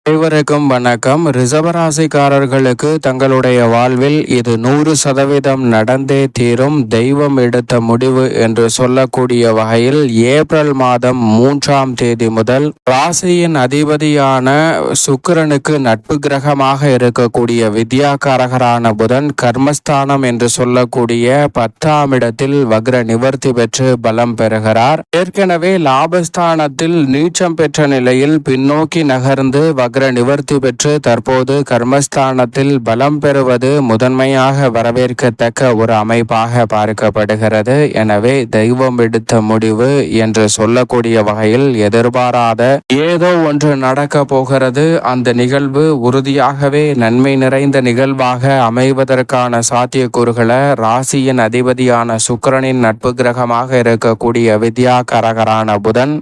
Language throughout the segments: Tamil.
அனைவருக்கும் வணக்கம். ரிஷபராசிக்காரர்களுக்கு தங்களுடைய வாழ்வில் இது 100% நடந்தே தீரும், தெய்வம் எடுத்த முடிவு என்று சொல்லக்கூடிய வகையில் ஏப்ரல் மாதம் 3ஆம் தேதி முதல் ராசியின் அதிபதியான சுக்கிரனுக்கு நட்பு கிரகமாக இருக்கக்கூடிய வித்யாகாரகரான புதன் கர்மஸ்தானம் என்று சொல்லக்கூடிய 10ஆம் இடத்தில் வக்ர நிவர்த்தி பெற்று பலம் பெறுகிறார். ஏற்கனவே லாபஸ்தானத்தில் நீச்சம் பெற்ற நிலையில் பின்னோக்கி நகர்ந்து வக்ர நிவர்த்தி பெற்று தற்போது கர்மஸ்தானத்தில் பலம் பெறுவது முதன்மையாக வரவேற்கத்தக்க ஒரு அமைப்பாக பார்க்கப்படுகிறது. எனவே தெய்வம் எடுத்த முடிவு என்று சொல்லக்கூடிய வகையில் எதிர்பாராத ஏதோ ஒன்று நடக்க போகிறது. அந்த நிகழ்வு உறுதியாகவே நன்மை நிறைந்த நிகழ்வாக அமைவதற்கான சாத்தியக்கூறுகளை ராசியின் அதிபதியான சுக்கிரனின் நட்பு கிரகமாக இருக்கக்கூடிய வித்யாகாரகரான புதன்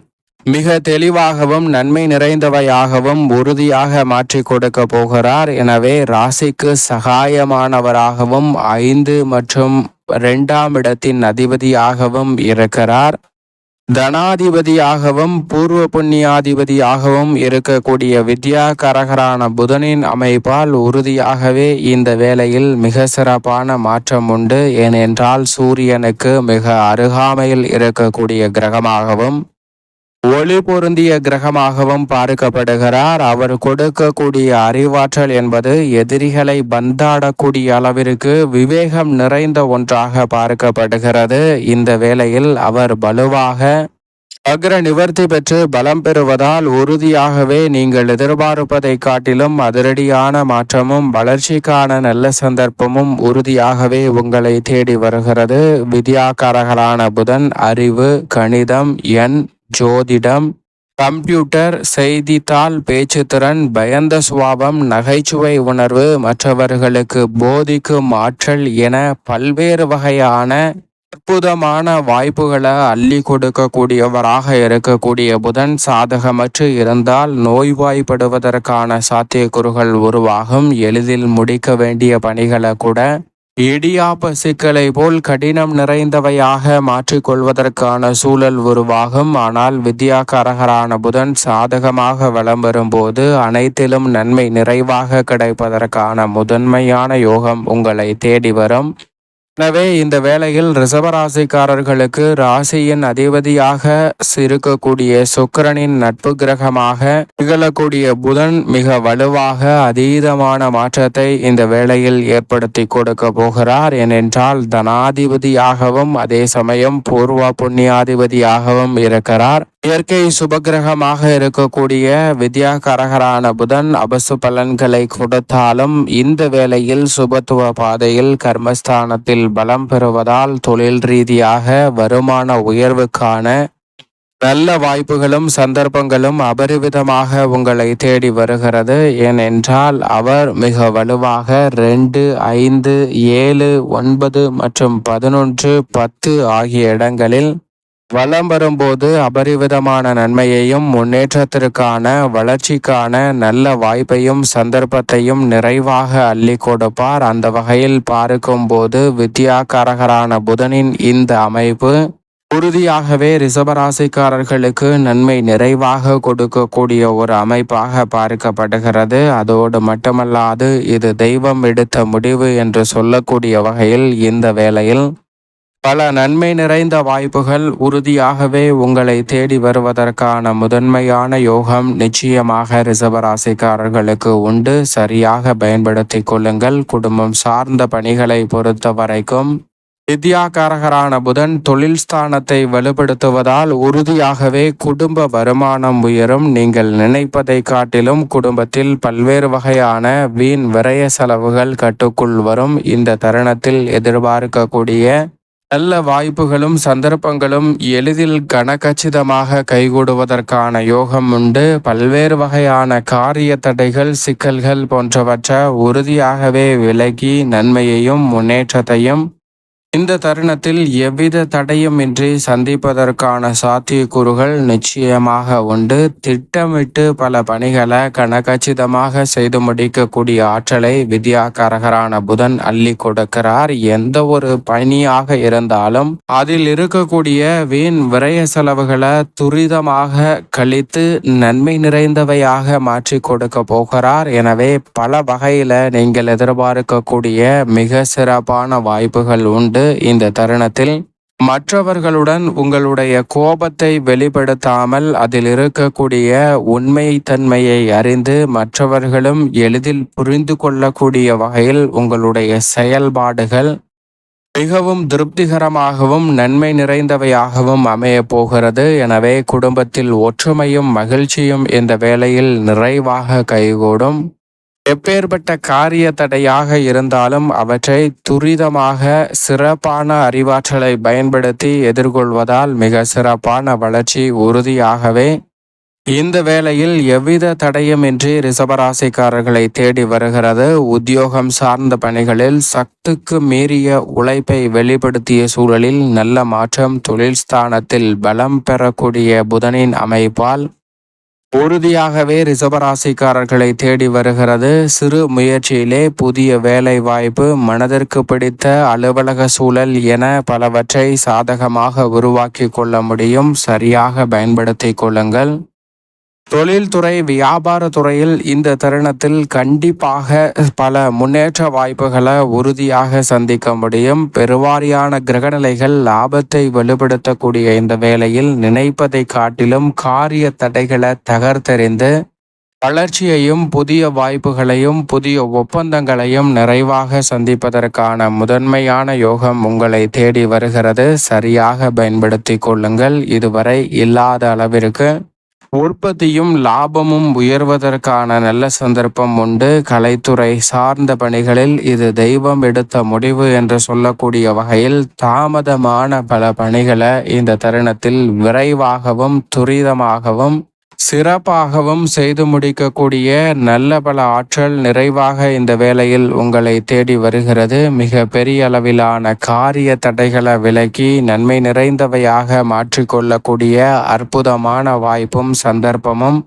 மிக தெளிவாகவும் நன்மை நிறைந்தவையாகவும் உறுதியாக மாற்றி கொடுக்க போகிறார். எனவே ராசிக்கு சகாயமானவராகவும் 5 மற்றும் 2ஆம் இடத்தின் அதிபதியாகவும் இருக்கிறார். தனாதிபதியாகவும் பூர்வ புண்ணியாதிபதியாகவும் இருக்கக்கூடிய வித்யாகாரகரான புதனின் அமைப்பால் உறுதியாகவே இந்த வேளையில் மிக சிறப்பான மாற்றம் உண்டு. ஏனென்றால் சூரியனுக்கு மிக அருகாமையில் இருக்கக்கூடிய கிரகமாகவும் ஒளி பொருந்திய கிரகமாகவும் பார்க்கப்படுகிறார். அவர் கொடுக்கக்கூடிய அறிவாற்றல் என்பது எதிரிகளை பந்தாடக்கூடிய அளவிற்கு விவேகம் நிறைந்த ஒன்றாக பார்க்கப்படுகிறது. இந்த வேளையில் அவர் வலுவாக அக்ர நிவர்த்தி பெற்று பலம் பெறுவதால் உறுதியாகவே நீங்கள் எதிர்பார்ப்பதை காட்டிலும் அதிரடியான மாற்றமும் வளர்ச்சிக்கான நல்ல சந்தர்ப்பமும் உறுதியாகவே உங்களை தேடி வருகிறது. வித்யாகாரகரான புதன் அறிவு, கணிதம், ஜோதிடம், கம்ப்யூட்டர், செய்தித்தாள், பேச்சுத்திறன், பயந்த சுபாவம், நகைச்சுவை உணர்வு, மற்றவர்களுக்கு போதிக்கும் ஆற்றல் என பல்வேறு வகையான அற்புதமான வாய்ப்புகளை அள்ளி கொடுக்கக்கூடியவராக இருக்கக்கூடிய புதன் சாதகமற்று இருந்தால் நோய்வாய்ப்படுவதற்கான சாத்தியக்கூறுகள் உருவாகும். எளிதில் முடிக்க வேண்டிய பணிகளை கூட இடியாப்ப சிக்கலை போல் கடினம் நிறைந்தவையாக மாற்றிக்கொள்வதற்கான சூழல் உருவாகும். ஆனால் வித்யாகாரகரான புதன் சாதகமாக வலம் வரும்போது அனைத்திலும் நன்மை நிறைவாக கிடைப்பதற்கான முதன்மையான யோகம் உங்களை தேடி வரும். எனவே இந்த வேளையில் ரிஷபராசிக்காரர்களுக்கு ராசியின் அதிபதியாக இருக்கக்கூடிய சுக்கிரனின் நட்பு கிரகமாக நிகழக்கூடிய புதன் மிக வலுவாக அதீதமான மாற்றத்தை இந்த வேளையில் ஏற்படுத்தி கொடுக்க போகிறார். ஏனென்றால் தனாதிபதியாகவும் அதே சமயம் பூர்வ புண்ணியாதிபதியாகவும் இருக்கிறார். இயற்கை சுபகிரகமாக இருக்கக்கூடிய வித்யாகாரகரான புதன் அபசு பலன்களை கொடுத்தாலும் இந்த வேளையில் சுபத்துவ பாதையில் கர்மஸ்தானத்தில் பலம் பெறுவதால் தொழில் ரீதியாக வருமான உயர்வுக்கான நல்ல வாய்ப்புகளும் சந்தர்ப்பங்களும் அபரிவிதமாக உங்களை தேடி வருகிறது. ஏனென்றால் அவர் மிக வலுவாக 2, 5, 7, 9 மற்றும் 11, 10 ஆகிய இடங்களில் வலம் வரும்போது அபரிவிதமான நன்மையையும் முன்னேற்றத்திற்கான வளர்ச்சிக்கான நல்ல வாய்ப்பையும் சந்தர்ப்பத்தையும் நிறைவாக அள்ளி கொடுப்பார். அந்த வகையில் பார்க்கும்போது வித்யாகாரகரான புதனின் இந்த அமைப்பு உறுதியாகவே ரிஷபராசிக்காரர்களுக்கு நன்மை நிறைவாக கொடுக்கக்கூடிய ஒரு அமைப்பாக பார்க்கப்படுகிறது. அதோடு மட்டுமல்லாது இது தெய்வம் எடுத்த முடிவு என்று சொல்லக்கூடிய வகையில் இந்த வேளையில் பல நன்மை நிறைந்த வாய்ப்புகள் உறுதியாகவே உங்களை தேடி வருவதற்கான முதன்மையான யோகம் நிச்சயமாக ரிஷபராசிக்காரர்களுக்கு உண்டு. சரியாக பயன்படுத்திக் கொள்ளுங்கள். குடும்பம் சார்ந்த பணிகளை பொறுத்த வரைக்கும் வித்யாகாரகரான புதன் தொழில் ஸ்தானத்தை வலுப்படுத்துவதால் உறுதியாகவே குடும்ப வருமானம் உயரும். நீங்கள் நினைப்பதை காட்டிலும் குடும்பத்தில் பல்வேறு வகையான வீண் விரய செலவுகள் கட்டுக்குள் வரும். இந்த தருணத்தில் எதிர்பார்க்கக்கூடிய நல்ல வாய்ப்புகளும் சந்தர்ப்பங்களும் எளிதில் கனகச்சிதமாக கைகூடுவதற்கான யோகம் உண்டு. பல்வேறு வகையான காரிய தடைகள், சிக்கல்கள் போன்றவற்றை உறுதியாகவே விலகி நன்மையையும் முன்னேற்றத்தையும் இந்த தருணத்தில் எவ்வித தடையுமின்றி சந்திப்பதற்கான சாத்தியக்கூறுகள் நிச்சயமாக உண்டு. திட்டமிட்டு பல பணிகளை கனகச்சிதமாக செய்து முடிக்கக்கூடிய ஆற்றலை வித்யாகாரகரான புதன் அள்ளி கொடுக்கிறார். எந்த ஒரு பணியாக இருந்தாலும் அதில் இருக்கக்கூடிய வீண் விரய செலவுகளை துரிதமாக கழித்து நன்மை நிறைந்தவையாக மாற்றி கொடுக்க போகிறார். எனவே பல வகையில நீங்கள் எதிர்பார்க்கக்கூடிய மிக சிறப்பான வாய்ப்புகள் உண்டு. இந்த தருணத்தில் மற்றவர்களுடன் உங்களுடைய கோபத்தை வெளிப்படுத்தாமல் அதில் இருக்கக்கூடிய உண்மை தன்மையை அறிந்து மற்றவர்களும் எளிதில் புரிந்து கொள்ளக்கூடிய வகையில் உங்களுடைய செயல்பாடுகள் மிகவும் திருப்திகரமாகவும் நன்மை நிறைந்தவையாகவும் அமைய போகிறது. எனவே குடும்பத்தில் ஒற்றுமையும் மகிழ்ச்சியும் இந்த வேளையில் நிறைவாக கைகூடும். எப்பேற்பட்ட காரிய தடையாக இருந்தாலும் அவற்றை துரிதமாக சிறப்பான அறிவாற்றலை பயன்படுத்தி எதிர்கொள்வதால் மிக சிறப்பான வளர்ச்சி உறுதியாகவே இந்த வேளையில் எவ்வித தடையுமின்றி ரிஷபராசிக்காரர்களை தேடி வருகிறது. உத்தியோகம் சார்ந்த பணிகளில் சக்திக்கு மீறிய உழைப்பை வெளிப்படுத்திய சூழலில் நல்ல மாற்றம். தொழில் ஸ்தானத்தில் பலம் பெறக்கூடிய புதனின் அமைப்பால் உறுதியாகவே ரிஷபராசிக்காரர்களை தேடி வருகிறது. சிறு முயற்சியிலே புதிய வேலை வாய்ப்பு, மனதிற்கு பிடித்த அலுவலக சூழல் என பலவற்றை சாதகமாக உருவாக்கி கொள்ள முடியும். சரியாக பயன்படுத்திக் கொள்ளுங்கள். தொழில்துறை வியாபார துறையில் இந்த தருணத்தில் கண்டிப்பாக பல முன்னேற்ற வாய்ப்புகளை உறுதியாக சந்திக்க முடியும். பெருவாரியான கிரகநிலைகள் லாபத்தை வலுப்படுத்தக்கூடிய இந்த வேளையில் நினைப்பதை காட்டிலும் காரிய தடைகளை தகர்த்தெறிந்து வளர்ச்சியையும் புதிய வாய்ப்புகளையும் புதிய ஒப்பந்தங்களையும் நிறைவாக சந்திப்பதற்கான முதன்மையான யோகம் உங்களை தேடி வருகிறது. சரியாக பயன்படுத்தி கொள்ளுங்கள். இதுவரை இல்லாத அளவிற்கு உற்பத்தியும் லாபமும் உயர்வதற்கான நல்ல சந்தர்ப்பம் உண்டு. கலைத்துறை சார்ந்த பணிகளில் இது தெய்வம் எடுத்த முடிவு என்று சொல்லக்கூடிய வகையில் தாமதமான பல பணிகளை இந்த தருணத்தில் விரைவாகவும் துரிதமாகவும் சிறப்பாகவும் செய்து முடிக்கக்கூடிய நல்ல பல ஆற்றல் நிறைவாக இந்த வேளையில் உங்களை தேடி வருகிறது. மிக பெரிய அளவிலான காரிய தடைகளை விலக்கி நன்மை நிறைந்தவையாக மாற்றிக்கொள்ளக்கூடிய அற்புதமான வாய்ப்பும் சந்தர்ப்பமும்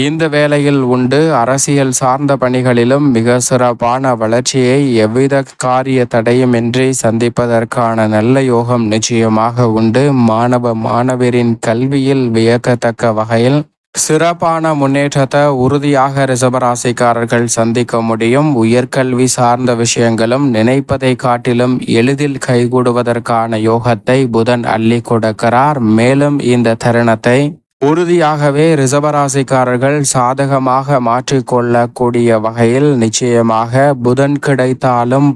இந்த வேளையில் உண்டு. அரசியல் சார்ந்த பணிகளிலும் மிக சிறப்பான வளர்ச்சியை எவ்வித காரிய தடையுமின்றி சந்திப்பதற்கான நல்ல யோகம் நிச்சயமாக உண்டு. மாணவ மாணவரின் கல்வியில் வியக்கத்தக்க வகையில் சிறப்பான முன்னேற்றத்தை உறுதியாக ரிஷபராசிக்காரர்கள் சந்திக்க முடியும். உயர்கல்வி சார்ந்த விஷயங்களும் நினைப்பதை காட்டிலும் எளிதில் கைகூடுவதற்கான யோகத்தை புதன் அள்ளி கொடுக்கிறார். மேலும் இந்த தருணத்தை உறுதியாகவே ரிஷபராசிக்காரர்கள் சாதகமாக மாற்றிக்கொள்ளக்கூடிய வகையில் நிச்சயமாக புதன் கிடைத்தாலும்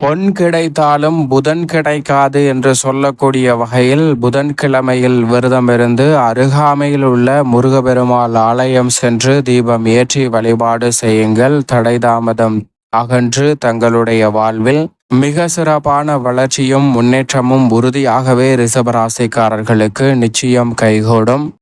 பொன் கிடைத்தாலும் புதன் கிடைக்காது என்று சொல்லக்கூடிய வகையில் புதன்கிழமையில் விரதமிருந்து அருகாமையில் உள்ள முருகப்பெருமாள் ஆலயம் சென்று தீபம் ஏற்றி வழிபாடு செய்யுங்கள். தடை தாமதம் அகன்று தங்களுடைய வாழ்வில் மிக சிறப்பான வளர்ச்சியும் முன்னேற்றமும் உறுதியாகவே ரிஷபராசிக்காரர்களுக்கு நிச்சயம் கைகூடும்.